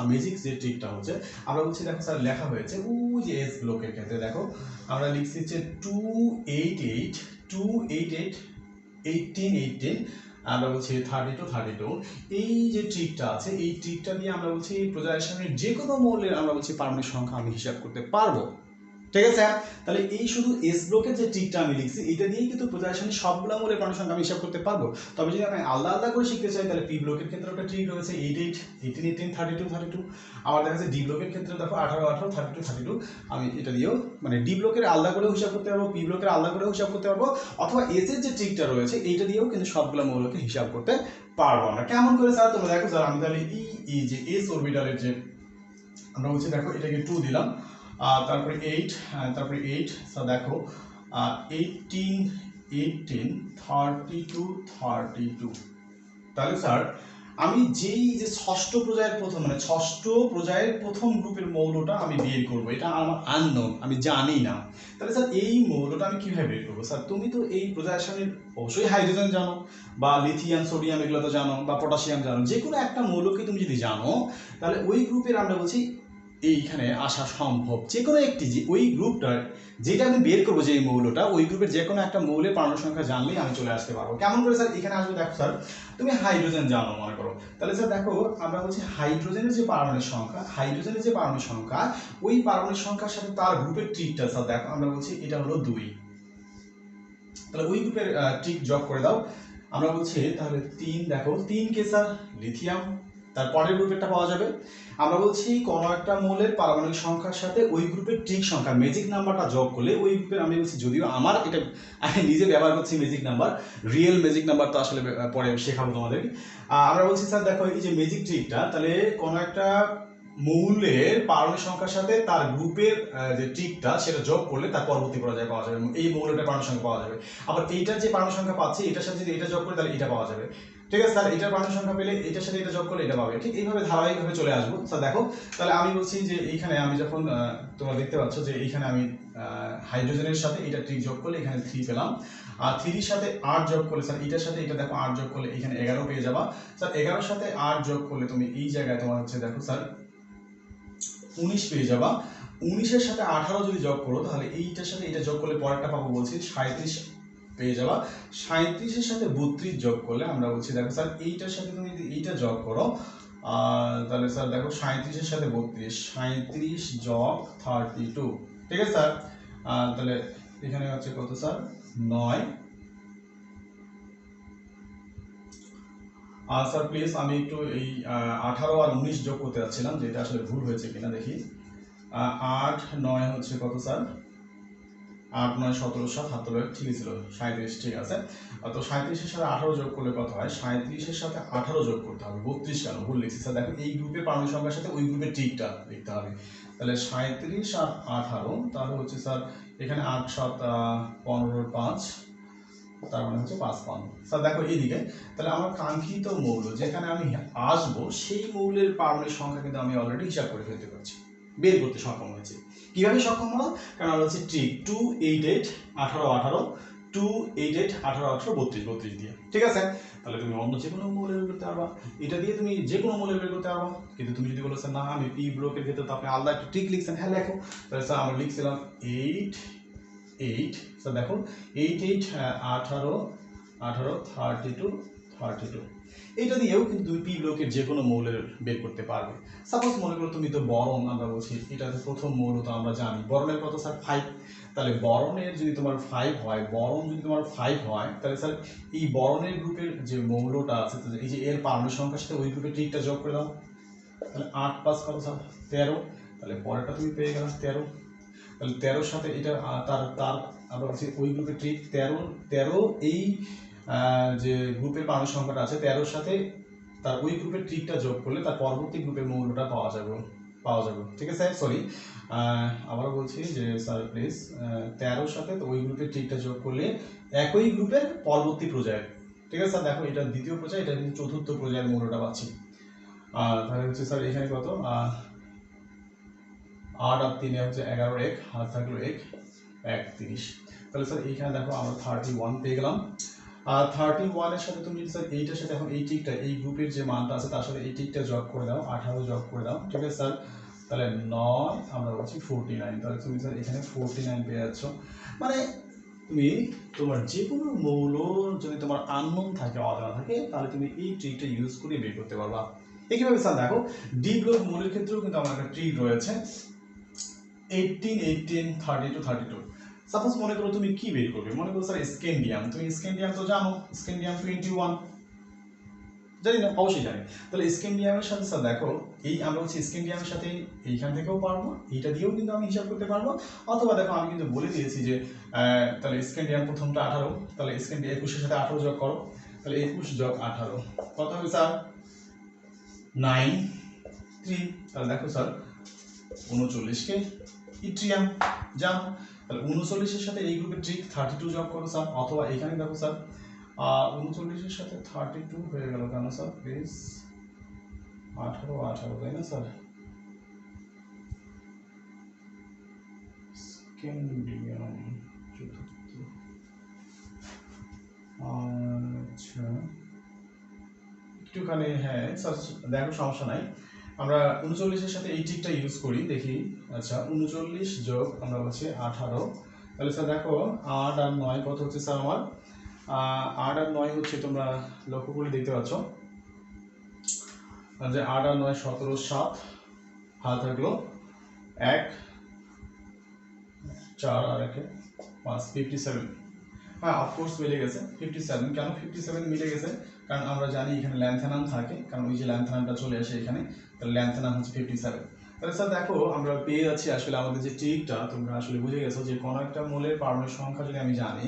ম্যাজিক যে ট্রিকটা হচ্ছে আমরা বলছি, দেখো স্যার লেখা হয়েছে ওই যে এস ব্লকের ক্ষেত্রে দেখো আমরা লিখছি যে 288 288 18 18 আমরা বলছি 32 এই যে ট্রিকটা আছে, এই ট্রিকটা দিয়ে আমরা বলছি প্রজায় সারণীর যে কোনো মৌলের আমরা বলছি পারমাণবিক সংখ্যা আমি হিসাব করতে পারবো। ঠিক আছে, তাহলে এই শুধু এস ব্লকের যে ট্রিকটা আমি লিখছি এটা দিয়েই কিন্তু প্রজায় সারণীর সবগুলো মৌলের পারমাণবিক সংখ্যা আমি হিসাব করতে পারবো। তবে যদি আমি আলাদা আলাদা করে শিখতে চাই তাহলে পি ব্লকের ক্ষেত্রে একটা ট্রিক রয়েছে 88 18 18 32 32। আবার দেখা যাচ্ছে ডি ব্লকের ক্ষেত্রে দেখো 18 18 32 32। আমি এটা দিয়েও মানে ডি ব্লকের আলাদা করে হিসাব করতে পারবো, পি ব্লকের আলাদা করে হিসাব করতে পারবো, অথবা এস এর যে ট্রিকটা রয়েছে এইটা দিয়েও কিন্তু সবগুলো মৌলকে হিসাব করতে পারবো না। কেমন করে স্যার? তোমরা দেখো স্যার, আমি তাহলে এই যে এস অরবিটালের যে আমরা বলছি দেখো এটাকে 2 দিলাম, তারপরে 8, তারপরে 8, স্যার দেখো 18 18 32 32। তাহলে স্যার আমি যেই যে ষষ্ঠ পর্যায়ের প্রথম মানে ষষ্ঠ পর্যায়ের প্রথম গ্রুপের মৌলটা আমি বের করবো, এটা আমার আননোন, আমি জানি না। তাহলে স্যার এই মৌলটা আমি কিভাবে বের করবো? স্যার তুমি তো এই প্রজায় সারণীর অবশ্যই হাইড্রোজেন জানো বা লিথিয়াম সোডিয়াম এগুলো তো জানো বা পটাশিয়াম জানো, যে কোনো একটা মৌলকে তুমি যদি জানো তাহলে ওই গ্রুপের আমরা বলছি এইখানে আসা সম্ভব। যে কোনো একটি যে ওই গ্রুপটার যেটা আমি বের করবো যে এই মৌলটা, ওই গ্রুপের যে কোনো একটা মৌলের পারমাণবিক সংখ্যা জানলেই আমি চলে আসতে পারবো। কেমন করে স্যার? এখানে আসবে, দেখো স্যার তুমি হাইড্রোজেন জানো মনে করো, তাহলে স্যার দেখো আমরা বলছি হাইড্রোজেনের যে পারমাণবিক সংখ্যা ওই পারমাণবিক সংখ্যার সাথে তার গ্রুপের ট্রিকটা স্যার দেখো আমরা বলছি এটা হলো 2। তাহলে ওই গ্রুপের ট্রিক যোগ করে দাও, আমরা বলছি তাহলে 3, দেখো 3 কে স্যার লিথিয়াম, তার পরের গ্রুপেরটা পাওয়া যাবে। আমরা বলছি কোনো একটা মৌলের পারমাণবিক সংখ্যার সাথে ওই গ্রুপের ট্রিক সংখ্যা ম্যাজিক নাম্বারটা যোগ করলে ওই গ্রুপের, আমি বলছি যদিও আমার এটা আমি নিজে ব্যবহার করছি magic number, real magic number তো আসলে পরে শেখাবো তোমাদের। আমরা বলছি স্যার দেখো এই যে ম্যাজিক ট্রিকটা, তাহলে কোনো একটা মৌলের পারমাণবিক সংখ্যার সাথে তার গ্রুপের যে ট্রিকটা সেটা যোগ করলে তার পরবর্তী পর্যায়ে পাওয়া যাবে, এই মৌলটার পারমাণবিক সংখ্যা পাওয়া যাবে। আবার এইটার যে পারমাণবিক সংখ্যা পাচ্ছি এটার সাথে যদি এটা যোগ করে তাহলে এটা পাওয়া যাবে। ঠিক আছে স্যার, এটার পারমাণবিক সংখ্যা পেলে এটার সাথে এটা যোগ করলে এটা পাবে। ঠিক এইভাবে ধারাবাহিকভাবে চলে আসবো। স্যার দেখো তাহলে আমি বলছি যে এইখানে আমি যখন তোমরা দেখতে পাচ্ছ যে এইখানে আমি হাইড্রোজেনের সাথে এটা ট্রিক যোগ করলে এখানে 3 পেলাম, আর 3 সাথে 8 যোগ করলে স্যার এটার সাথে এটা দেখো 8 যোগ করলে এখানে 11 পেয়ে যাবা। স্যার 11 সাথে 8 যোগ করলে তুমি এই জায়গায় তোমার হচ্ছে দেখো স্যার 19 পেয়ে যাবা। 19-এর সাথে 18 যদি যোগ করো তাহলে এইটার সাথে এটা যোগ করলে পরেরটা পাবো বলছি 37 পেয়ে যাবা। 37-এর সাথে 32 যোগ করলে আমরা বলছি দেখো স্যার এইটার সাথে তুমি যদি এইটা যোগ করো তাহলে স্যার দেখো 37-এর সাথে 32, 37 যোগ 32। ঠিক আছে স্যার, তাহলে এখানে হচ্ছে কত স্যার 9, স্যার প্লিজ আমি একটু এই 18 আর 19 যোগ করতে যাচ্ছিলাম, যেটা আসলে ভুল হয়েছে কিনা দেখি। 8 9 হচ্ছে কত স্যার? 8 9 17 7 17 ঠিকই ছিল, 37 ঠিক আছে। তো 37-এর সাথে 18 যোগ করলে কত হয়? 37-এর সাথে 18 যোগ করতে হবে, 32 কেন ভুল লিখছি স্যার? দেখো এই গ্রুপের পারমাণবিক সংখ্যার সাথে ওই গ্রুপের ঠিকটা লিখতে হবে। তাহলে 37 আর 18, তাহলে হচ্ছে স্যার এখানে 8 7 15 5, তার মানে হচ্ছে 5 5। স্যার দেখো এইদিকে, তাহলে আমার কাঙ্ক্ষিত মৌল যেখানে আমি আসবো সেই মৌলের পারমাণবিক সংখ্যা কিন্তু আমি অলরেডি হিসাব করে ফেলতে পারছি, বের করতে সক্ষম হয়েছি। কিভাবে সক্ষম হলো? কারণ আমরা হচ্ছে ট্রিক 2 8 8 18 18 2 8 8 18 18 32 32 দিয়ে, ঠিক আছে? তাহলে তুমি অন্য যে কোনো মৌলের বের করতে পারবা, এটা দিয়ে তুমি যে কোনো মৌলের বের করতে পারবা। কিন্তু তুমি যদি বলো স্যার না আমি পি ব্লকের ক্ষেত্রে, তো আপনি আলাদা একটা ট্রিক লিখছেন, হ্যাঁ লেখো। তাহলে স্যার আমরা লিখছিলাম 8 8, স্যার দেখো 8 8 18 18 32 32, এটা দিয়েও কিন্তু তুমি পি ব্লকের যে কোনো মৌলের বের করতে পারবে। সাপোজ মনে করো তুমি তো বরন, আমরা বলছি এটা প্রথম মৌল, তো আমরা জানি বরনের কত স্যার 5। তাহলে বরনের যদি তোমার 5 হয়, বরন যদি তোমার 5 হয়, তাহলে স্যার এই বরনের গ্রুপের যে মৌলটা আছে, এই যে এর পারমাণবিক সংখ্যার সাথে ওই গ্রুপের ট্রিকটা যোগ করে দাও। তাহলে 8 5 কত স্যার 13, তাহলে পরেরটা তুমি পেয়ে গেলে 13। তাহলে 13-র সাথে এটা তার তার আমরা বলছি ওই গ্রুপের ট্রিক 13 এই যে গ্রুপের পারমাণবিক সংখ্যাটা আছে 13-র সাথে তার ওই গ্রুপের ট্রিকটা যোগ করলে তার পরবর্তী গ্রুপের মৌলটা পাওয়া যাবে, ঠিক আছে? সরি, আবারও বলছি যে স্যার প্লিজ 13-র সাথে ওই গ্রুপের ট্রিকটা যোগ করলে একই গ্রুপের পরবর্তী পর্যায়ে, ঠিক আছে স্যার? দেখো এটা দ্বিতীয় পর্যায়ে, এটা কিন্তু চতুর্থ পর্যায়ের মৌলটা পাচ্ছি। তাহলে হচ্ছে স্যার এখানে কত 8 আর 3 হচ্ছে 11, 1 হাত থাকলো 1 31। তাহলে স্যার এইখানে দেখো আমরা 31 পেয়ে গেলাম। আর 31 এর সাথে তুমি স্যার এইটার সাথে এখন এই টিকটা, এই গ্রুপের যে মানটা আছে তার সাথে এই টিকটা যোগ করে দাও, 18 যোগ করে দাও, ঠিক আছে স্যার? তাহলে 9 আমরা বলছি 49, তাহলে তুমি স্যার এখানে 49 পেয়ে যাচ্ছ। মানে তুমি তোমার যে কোনো মৌল যদি তোমার আননোন থাকে, অজানা থাকে, তাহলে তুমি এই ট্রিকটা ইউজ করে বের করতে পারবা। একইভাবে স্যার দেখো ডি ব্লক মৌলের ক্ষেত্রেও কিন্তু আমার একটা ট্রিক রয়েছে 18 18 32 32। সাপোজ মনে করো তুমি কি বের করবে, মনে করো স্যার স্ক্যান্ডিয়াম, তুমি স্ক্যান্ডিয়াম তো জানো, স্ক্যান্ডিয়াম 21 জানি না, অবশ্যই জানি। তাহলে স্ক্যান্ডিয়ামের সাথে স্যার দেখো এই আমরা হচ্ছে স্ক্যান্ডিয়ামের সাথে এইখান থেকেও পারবো, এইটা দিয়েও কিন্তু আমি হিসাব করতে পারবো। অথবা দেখো আমি কিন্তু বলে দিয়েছি যে তাহলে স্ক্যান্ডিয়াম প্রথমটা 18, তাহলে স্ক্যান্ডিয়াম 21-এর সাথে 18 যোগ করো, তাহলে 21 যোগ 18 কত হবে স্যার 9 3। তাহলে দেখো স্যার 39 কে ইট্রিয়াম জানো, তাহলে 39-এর সাথে এই গ্রুপের ট্রিক 32 যোগ করো স্যার। অথবা এখানে দেখো স্যার 39-এর সাথে 32 হয়ে গেল কেন স্যার প্লিজ, 18 18 তাই না স্যার? স্ক্যান্ডিয়াম চতুর্থ, আচ্ছা একটুখানি, হ্যাঁ স্যার দেখো সমস্যা নাই, আমরা 39-এর সাথে এই ট্রিকটা ইউজ করি দেখি। আচ্ছা 39 যোগ আমরা বলছি 18, তাহলে স্যার দেখো 8 আর 9 কত হচ্ছে স্যার আমার 8 আর 9 হচ্ছে, তোমরা লক্ষ্য করে দেখতে পাচ্ছ যে 8 আর 9 17 7 হাত থাকলো 1 4 আর 1 5 57। হ্যাঁ অফকোর্স মিলে গেছে 57। কেন 57 মিলে গেছে? কারণ আমরা জানি এখানে ল্যান্থানাম থাকে, কারণ ওই যে ল্যান্থানামটা চলে আসে এখানে, তাহলে ল্যান্থানাম হচ্ছে 57। তাহলে স্যার দেখো আমরা পেয়ে যাচ্ছি আসলে আমাদের যে ট্রিকটা, তোমরা আসলে বুঝে গেছো যে কোনো একটা মৌলের পারমাণবিক সংখ্যা যদি আমি জানি,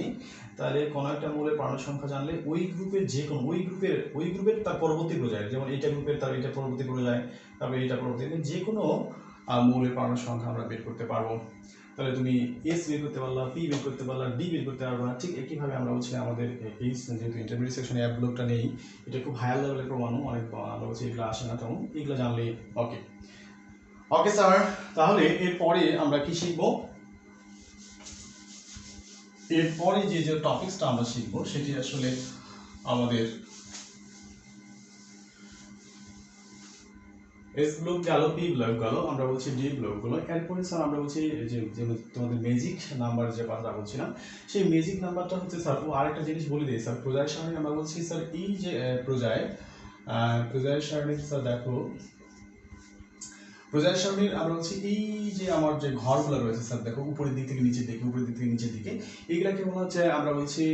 তাহলে কোনো একটা মৌলের পারমাণবিক সংখ্যা জানলে ওই গ্রুপের যে কোনো ওই গ্রুপের তার পরবর্তী পর্যায়ে, যেমন এইটা গ্রুপের তার এটা পরবর্তী পর্যায়ে, তারপরে এটা পরবর্তী, যে কোনো মৌলের পারমাণবিক সংখ্যা আমরা বের করতে পারবো। তাহলে তুমি এস বের করতে পারলা, পি বের করতে পারলা, ডি বের করতে পারবা। ঠিক একইভাবে আমরা হচ্ছে আমাদের এই যেহেতু ইন্টারমিডিয়েট সেকশনে অ্যাপ ব্লকটা নেই, এটা খুব হায়ার লেভেলের প্রমাণও অনেক, আমরা হচ্ছে এগুলো আসে না, তেমন এগুলো জানলে ওকে ওকে স্যার। তাহলে এরপরে আমরা কি শিখবো? এরপরে যে যে টপিকসটা আমরা শিখবো সেটি আসলে আমাদের এস ব্লক গেল, পি ব্লক গেল, আমরা বলছি ডি ব্লক গুলো। এরপরে স্যার আমরা বলছি যে তোমাদের ম্যাজিক নাম্বার যে কথা বলছিলাম, সেই ম্যাজিক নাম্বারটা হচ্ছে স্যার ও আরেকটা জিনিস বলে দিই স্যার, প্রজায় সারণী আমরা বলছি স্যার এই যে প্রজায় সারণী স্যার দেখো প্রজায় সারণীর আমরা বলছি এই যে আমার যে ঘরগুলো রয়েছে স্যার দেখো উপরের দিক থেকে নিচের দিকে, উপরের দিক থেকে নিচের দিকে, এগুলাকে বলা হচ্ছে আমরা বলছি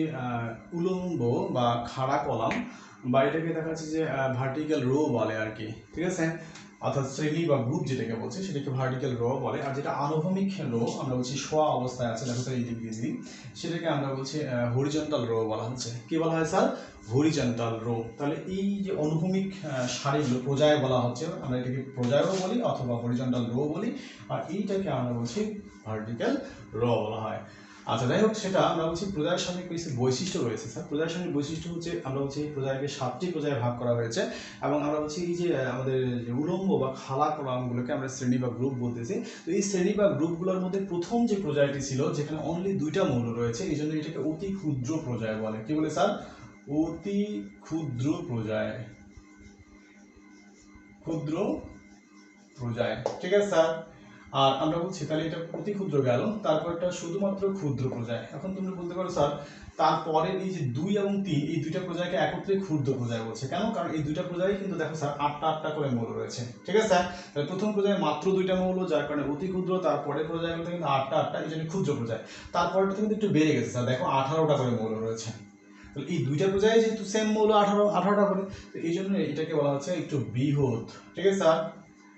উলম্ব বা খাড়া কলাম বা এটাকে দেখা যাচ্ছে যে ভার্টিক্যাল রো বলে আর কি, ঠিক আছে, অর্থাৎ শ্রেণী বা গ্রুপ যেটাকে বলছে সেটাকে ভার্টিক্যাল রো বলে। আর যেটা আনুভূমিক রো আমরা বলছি শোয়া অবস্থায় আছে, দেখো তো এই দিক দিয়ে দিই, সেটাকে আমরা বলছি হরিজন্টাল রো বলা হচ্ছে। কি বলা হয় স্যার? Horizontal rho. তাহলে এই যে অনুভূমিক সারিগুলো প্রজায় বলা হচ্ছে, আমরা এটাকে প্রজায়ও বলি অথবা হরিজন্টাল রো বলি, আর এইটাকে আমরা বলছি ভার্টিক্যাল রো বলা হয়। আচ্ছা, যাই হোক, সেটা আমরা বলছি প্রজার সামনে কিছু বৈশিষ্ট্য রয়েছে স্যার। প্রজার সামনে বৈশিষ্ট্য হচ্ছে আমরা বলছি প্রজাকে 7টি প্রজায় ভাগ করা হয়েছে, এবং আমরা বলছি এই যে আমাদের যে উলম্ব বা খালা কলামগুলোকে আমরা শ্রেণী বা গ্রুপ বলতেছি। তো এই শ্রেণী বা গ্রুপগুলোর মধ্যে প্রথম যে প্রজাটি ছিল যেখানে অনলি 2টা মৌল রয়েছে, এই জন্য এটাকে অতি ক্ষুদ্র প্রজায় বলে। কি বলে স্যার? অতি ক্ষুদ্র প্রজায়, ক্ষুদ্র প্রজায়, ঠিক আছে স্যার। আর আমরা বলছি তাহলে এটা অতি ক্ষুদ্র গেল, তারপর এটা শুধুমাত্র ক্ষুদ্র প্রজায়। এখন তুমি বলতে পারো স্যার তারপরে এই যে 2 এবং 3 এই দুইটা প্রজায়কে একত্রে ক্ষুদ্র প্রজায় বলছে কেন? কারণ এই দুইটা প্রজায় কিন্তু দেখো স্যার 8টা করে মৌল রয়েছে, ঠিক আছে স্যার। তাহলে প্রথম প্রজায় মাত্র 2টা মৌল, যার কারণে অতি ক্ষুদ্র। তারপরে প্রজায়গুলোতে কিন্তু 8টা, এই জন্য ক্ষুদ্র প্রজায়। তারপরটা কিন্তু একটু বেড়ে গেছে স্যার, দেখো 18টা করে মৌল রয়েছে। তাহলে এই দুইটা প্রজায় যেহেতু সেম মৌল 18টা করে, তো এই জন্য এটাকে বলা হচ্ছে একটু বৃহৎ, ঠিক আছে স্যার,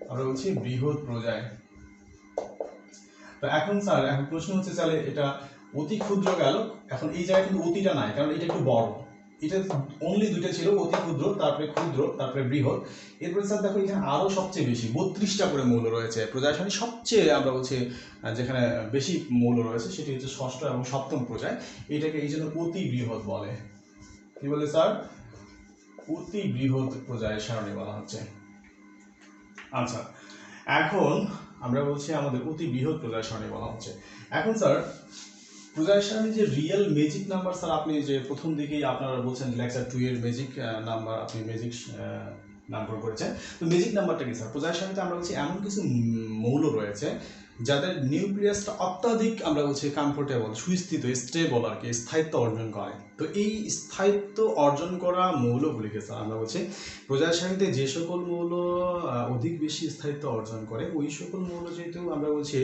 আমরা বলছি বৃহৎ প্রজায়। তো এখন স্যার এখন প্রশ্ন হচ্ছে তাহলে এটা অতি ক্ষুদ্র গেল, এখন এই জায়গায় কিন্তু অতিটা নাই কারণ এটা একটু বড়। এটা অনলি 2টা ছিল, অতি ক্ষুদ্র, তারপরে ক্ষুদ্র, তারপরে বৃহৎ। এরপরে স্যার দেখো এখানে আরো সবচেয়ে বেশি 32টা করে মৌল রয়েছে। প্রজায় সারণী সবচেয়ে আমরা বলছি যেখানে বেশি মৌল রয়েছে সেটি হচ্ছে 6ষ্ঠ এবং 7ম প্রজায়। এটাকে এই জন্য অতি বৃহৎ বলে। কি বলে স্যার? অতি বৃহৎ প্রজায় সারণী বলা হচ্ছে। আচ্ছা, এখন আমরা বলছি আমাদের অতি বৃহৎ প্রজায় সারণী বলা হচ্ছে। এখন স্যার প্রজায় সারণী যে রিয়েল ম্যাজিক নাম্বার, স্যার আপনি যে প্রথম দিকেই আপনারা বলছেন লেকচার 2 এর ম্যাজিক নাম্বার, আপনি ম্যাজিক নাম্বার করেছেন। তো ম্যাজিক নাম্বারটা কি স্যার? প্রজায় সারণীতে আমরা বলছি এমন কিছু মৌল রয়েছে যাদের নিউক্লিয়াসটা অত্যাধিক আমরা বলছি কমফোর্টেবল, সুস্থিত, স্টেবল আর কি, স্থায়িত্ব অর্জন করে। তো এই স্থায়িত্ব অর্জন করা মৌলগুলিকে স্যার আমরা বলছি প্রজায় সারণীতে যে সকল মৌল অধিক বেশি স্থায়িত্ব অর্জন করে, ওই সকল মৌল যেহেতু আমরা বলছি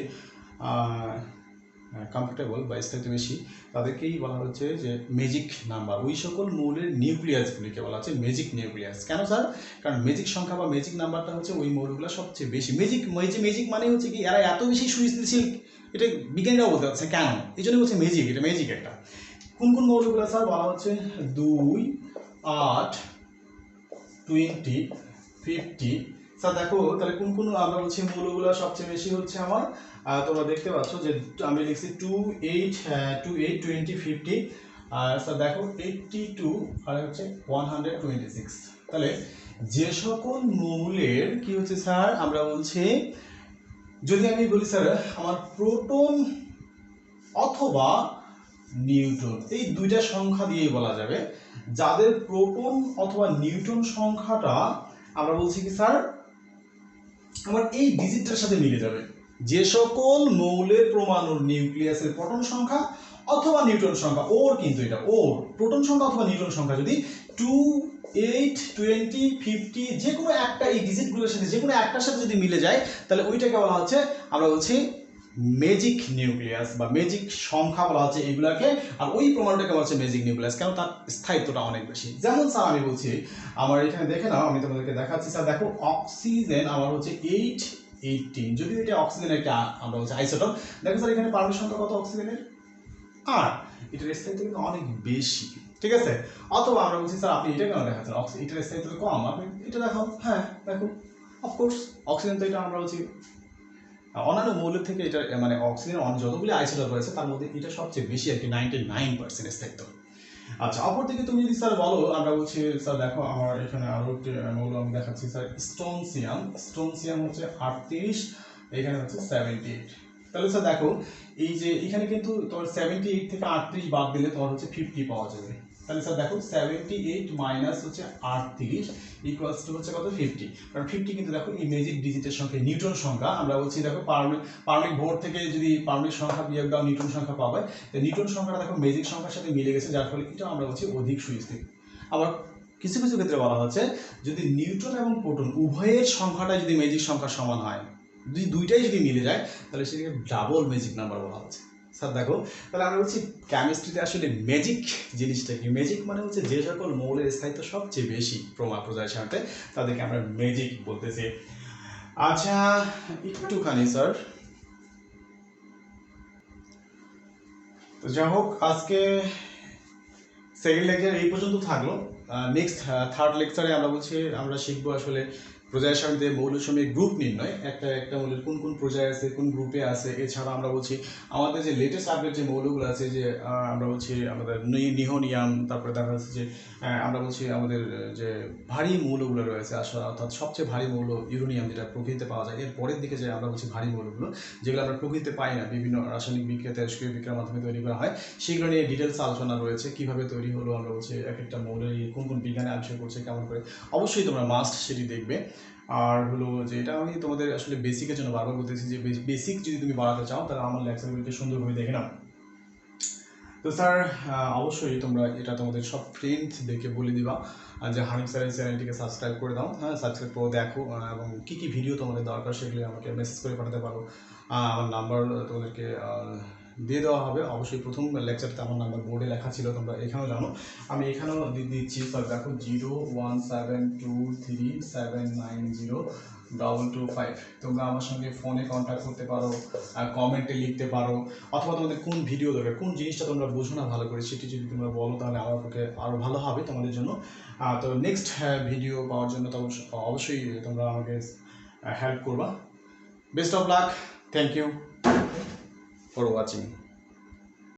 কমফোর্টেবল বা স্থায়িত্ব বেশি, তাদেরকেই বলা হচ্ছে যে ম্যাজিক নাম্বার। ওই সকল মৌলের নিউক্লিয়াসগুলিকে বলা হচ্ছে ম্যাজিক নিউক্লিয়াস। কেন স্যার? কারণ ম্যাজিক সংখ্যা বা ম্যাজিক নাম্বারটা হচ্ছে ওই মৌলগুলো সবচেয়ে বেশি ম্যাজিক। ম্যাজিক মানে হচ্ছে কি এরা এত বেশি সুস্থিতিশীল, এটা বিজ্ঞানীরাও বলতে পারছে কেন, এই জন্য বলছে ম্যাজিক, এটা ম্যাজিক একটা। কোন কোন মৌলগুলো স্যার বলা হচ্ছে? 2, 8, 20, 50। স্যার দেখো তাহলে কোন কোন আমরা বলছি মৌলগুলো সবচেয়ে বেশি হচ্ছে আমার, তোমরা দেখতে পাচ্ছ যে আমি লিখছি 2, 8, 20, 50। স্যার দেখো 82 আর হচ্ছে 126। তাহলে যে সকল মৌলের কি হচ্ছে স্যার আমরা বলছি, যদি আমি বলি স্যার আমার প্রোটন অথবা নিউট্রন, এই দুইটা সংখ্যা দিয়েই বলা যাবে যাদের প্রোটন অথবা নিউট্রন সংখ্যাটা আমরা বলছি কি স্যার আমার এই ডিজিটটার সাথে মিলে যাবে। যে সকল মৌলের পরমাণুর নিউক্লিয়াসের প্রোটন সংখ্যা অথবা নিউট্রন সংখ্যা, ওর কিন্তু এটা ওর প্রোটন সংখ্যা অথবা নিউট্রন সংখ্যা যদি 2, 8, 20, 50 যে কোনো একটা এই ডিজিটগুলোর সাথে যে কোনো একটার সাথে যদি মিলে যায়, তাহলে ওইটাকে বলা হচ্ছে আমরা বলছি ম্যাজিক নিউক্লিয়াস বা ম্যাজিক সংখ্যা বলা হচ্ছে এইগুলাকে। আর ওই প্রমাণটাকে বলা হচ্ছে ম্যাজিক নিউক্লিয়াস। কেন? তার স্থায়িত্বটা অনেক বেশি। যেমন স্যার আমি বলছি, আমার এখানে দেখে নাও, আমি তোমাদেরকে দেখাচ্ছি স্যার। দেখো অক্সিজেন আমার হচ্ছে 8, 18, যদিও এটা অক্সিজেনের একটা আমরা বলছি আইসোটোপ। দেখো স্যার এখানে পারমাণবিক সংখ্যা কত অক্সিজেনের? 8। এটার স্থায়িত্ব কিন্তু অনেক বেশি, ঠিক আছে। অথবা আমরা বলছি স্যার আপনি এটা কেন দেখাচ্ছেন এটার স্থায়িত্ব কম, আপনি এটা দেখাও। হ্যাঁ দেখো, অফকোর্স অক্সিজেন তো এটা আমরা বলছি অন্যান্য মৌলের থেকে এটা মানে অক্সিজেন যতগুলি আইসোটোপ রয়েছে তার মধ্যে এটা সবচেয়ে বেশি আর কি, 99% স্থায়িত্ব। আচ্ছা, অপরদিকে তুমি যদি স্যার বলো, আমরা বলছি স্যার দেখো আমার এখানে আরো একটি মৌল আমি দেখাচ্ছি স্যার, স্ট্রনসিয়াম। স্ট্রনসিয়াম হচ্ছে 38, এখানে হচ্ছে 78। তাহলে স্যার দেখো এই যে এখানে কিন্তু তোমার 78 থেকে 38 বাদ দিলে তোমার হচ্ছে 50 পাওয়া যাবে। তাহলে স্যার দেখো 78 মাইনাস হচ্ছে 38 ইকুয়ালস টু হচ্ছে কত? 50। কারণ 50 কিন্তু দেখো এই ম্যাজিক ডিজিটের সংখ্যা, নিউট্রন সংখ্যা। আমরা বলছি দেখো পারমাণবিক ভর থেকে যদি পারমাণবিক সংখ্যা বিয়োগ দাও নিউট্রন সংখ্যা পাবে, তো নিউট্রন সংখ্যাটা দেখো ম্যাজিক সংখ্যার সাথে মিলে গেছে, যার ফলে এটা আমরা বলছি অধিক সুস্থির। আবার কিছু কিছু ক্ষেত্রে বলা হচ্ছে যদি নিউট্রন এবং প্রোটন উভয়ের সংখ্যাটা যদি ম্যাজিক সংখ্যার সমান হয়, দুইটাই যদি মিলে যায়, তাহলে সেটাকে ডাবল ম্যাজিক নাম্বার বলা হচ্ছে। স্যার দেখো, তাহলে আমরা বলছি কেমিস্ট্রিতে আসলে ম্যাজিক জিনিসটা কি? ম্যাজিক মানে হচ্ছে যে সকল মৌলের স্থায়িত্ব সবচেয়ে বেশি প্রজায়ের সাথে তাদেরকে আমরা ম্যাজিক বলতেছি। আচ্ছা, একটুখানি স্যার, তো যাই হোক, আজকে সেকেন্ড লেকচার এই পর্যন্ত থাকলো। নেক্সট থার্ড লেকচারে আমরা শিখবো আসলে প্রজায়ের সাথে মৌলসমূহের গ্রুপ নির্ণয়, একটা মৌলের কোন কোন প্রজায় আছে, কোন গ্রুপে আছে। এছাড়া আমরা বলছি আমাদের যে লেটেস্ট আপডেট যে মৌলগুলো আছে, যে আমরা বলছি আমাদের নিহোনিয়াম, তারপরে দেখা যাচ্ছে যে আমরা বলছি আমাদের যে ভারী মৌলগুলো রয়েছে আসলে, অর্থাৎ সবচেয়ে ভারী মৌল ইউরেনিয়াম, যেটা প্রকৃতিতে পাওয়া যায়। এর পরের দিকে যে আমরা বলছি ভারী মৌলগুলো, যেগুলো আমরা প্রকৃতিতে পাই না, বিভিন্ন রাসায়নিক বিক্রিয়া, তেজস্ক্রিয় বিক্রিয়ার মাধ্যমে তৈরি করা হয়, সেগুলো নিয়ে ডিটেলস আলোচনা রয়েছে। কিভাবে তৈরি হলো, আমরা বলছি এক একটা মৌলের কোন কোন বিজ্ঞানে আবিষ্কার করছে, কেমন করে, অবশ্যই তোমরা মাস্ট সেটি দেখবে। আর হলো যে এটা আমি তোমাদের আসলে বেসিকের জন্য বারবার বলতেছি যে বেসিক যদি তুমি বাড়াতে চাও তাহলে আমার লেকচারগুলোকে সুন্দরভাবে দেখে নাও। তো স্যার, অবশ্যই তোমরা এটা তোমাদের সব ফ্রেন্ডদেরকে বলে দিবা যে হানিফ স্যারের চ্যানেলটিকে সাবস্ক্রাইব করে দাও। হ্যাঁ, সাবস্ক্রাইব করে দেখো, এবং কী কী ভিডিও তোমাদের দরকার সেগুলি আমাকে মেসেজ করে পাঠাতে পারো। আমার নাম্বার তোমাদেরকে দিয়ে দেওয়া হবে। অবশ্যই প্রথম লেকচারতে আমার নাম্বার বোর্ডে লেখা ছিল, তোমরা এখানেও জানো, আমি এখানেও দিচ্ছি। স্যার দেখো, 01723790225। তোমরা আমার সঙ্গে ফোনে কন্ট্যাক্ট করতে পারো, কমেন্টে লিখতে পারো, অথবা তোমাদের কোন ভিডিও দরকার, কোন জিনিসটা তোমরা বোঝো না ভালো করে, সেটি যদি তোমরা বলো তাহলে আমার পক্ষে আরও ভালো হবে তোমাদের জন্য। তো নেক্সট ভিডিও পাওয়ার জন্য তো অবশ্যই তোমরা আমাকে হেল্প করবা। Best of luck, thank you for watching.